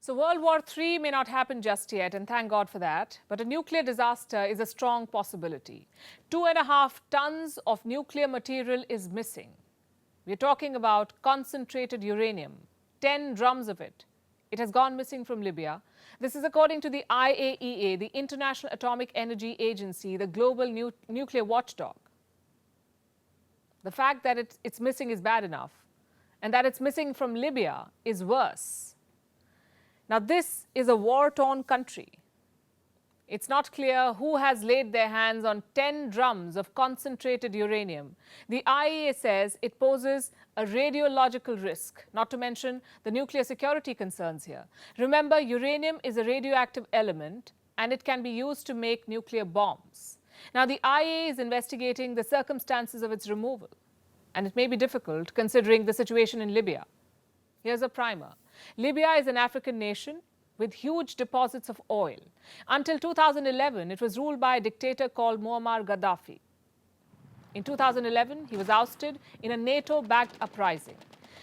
So World War III may not happen just yet, and thank God for that, but a nuclear disaster is a strong possibility. 2.5 tons of nuclear material is missing. We're talking about concentrated uranium, 10 drums of it. It has gone missing from Libya. This is according to the IAEA, the International Atomic Energy Agency, the global nuclear watchdog. The fact that it's missing is bad enough, and that it's missing from Libya is worse. Now, this is a war-torn country. It's not clear who has laid their hands on 10 drums of concentrated uranium. The IAEA says it poses a radiological risk, not to mention the nuclear security concerns here. Remember, uranium is a radioactive element, and it can be used to make nuclear bombs. Now, the IAEA is investigating the circumstances of its removal, and it may be difficult considering the situation in Libya. Here's a primer. Libya is an African nation with huge deposits of oil. Until 2011, it was ruled by a dictator called Muammar Gaddafi. In 2011, he was ousted in a NATO-backed uprising.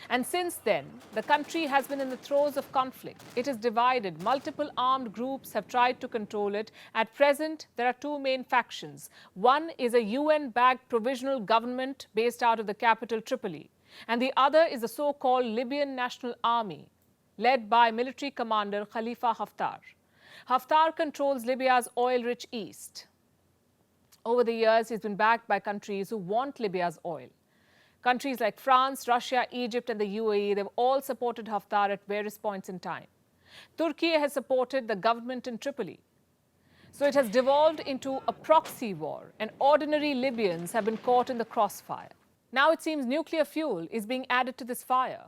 And since then, the country has been in the throes of conflict. It is divided. Multiple armed groups have tried to control it. At present, there are two main factions. One is a UN-backed provisional government based out of the capital, Tripoli. And the other is the so-called Libyan National Army, led by military commander Khalifa Haftar. Haftar controls Libya's oil-rich east. Over the years, he's been backed by countries who want Libya's oil. Countries like France, Russia, Egypt, and the UAE, they've all supported Haftar at various points in time. Turkey has supported the government in Tripoli. So it has devolved into a proxy war, and ordinary Libyans have been caught in the crossfire. Now it seems nuclear fuel is being added to this fire.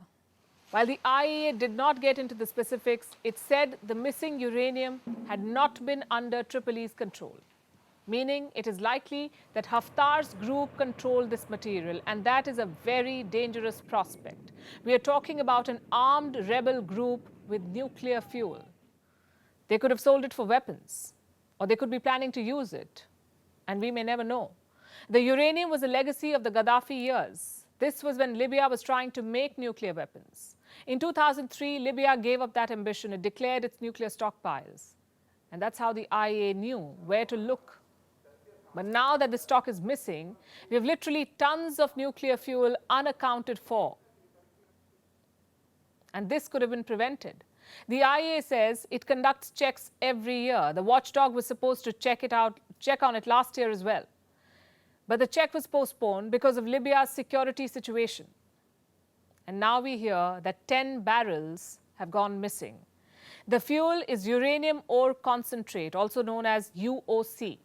While the IAEA did not get into the specifics, it said the missing uranium had not been under Tripoli's control, meaning it is likely that Haftar's group controlled this material, and that is a very dangerous prospect. We are talking about an armed rebel group with nuclear fuel. They could have sold it for weapons, or they could be planning to use it, and we may never know. The uranium was a legacy of the Gaddafi years. This was when Libya was trying to make nuclear weapons. In 2003, Libya gave up that ambition. It declared its nuclear stockpiles. And that's how the IAEA knew where to look. But now that the stock is missing, we have literally tons of nuclear fuel unaccounted for. And this could have been prevented. The IAEA says it conducts checks every year. The watchdog was supposed to check on it last year as well. But the check was postponed because of Libya's security situation. And now we hear that 10 barrels have gone missing. The fuel is uranium ore concentrate, also known as UOC.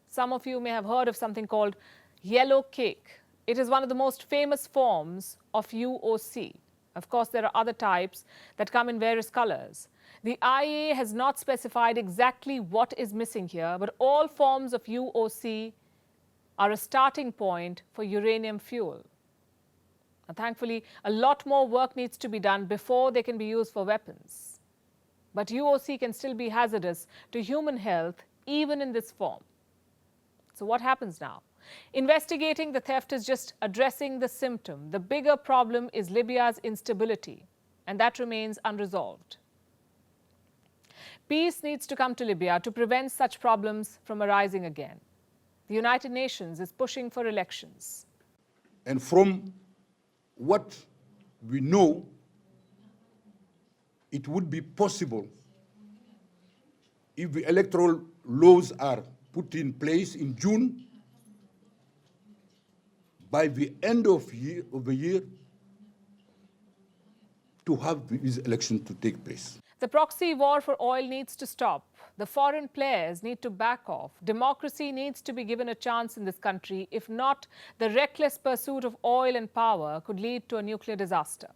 Some of you may have heard of something called yellow cake. It is one of the most famous forms of UOC. Of course, there are other types that come in various colors. The IAEA has not specified exactly what is missing here, but all forms of UOC are a starting point for uranium fuel. Now, thankfully, a lot more work needs to be done before they can be used for weapons. But UOC can still be hazardous to human health, even in this form. So what happens now? Investigating the theft is just addressing the symptom. The bigger problem is Libya's instability, and that remains unresolved. Peace needs to come to Libya to prevent such problems from arising again. The United Nations is pushing for elections. And from what we know, it would be possible if the electoral laws are put in place in June, by the end of the year, to have these elections to take place. The proxy war for oil needs to stop. The foreign players need to back off. Democracy needs to be given a chance in this country. If not, the reckless pursuit of oil and power could lead to a nuclear disaster.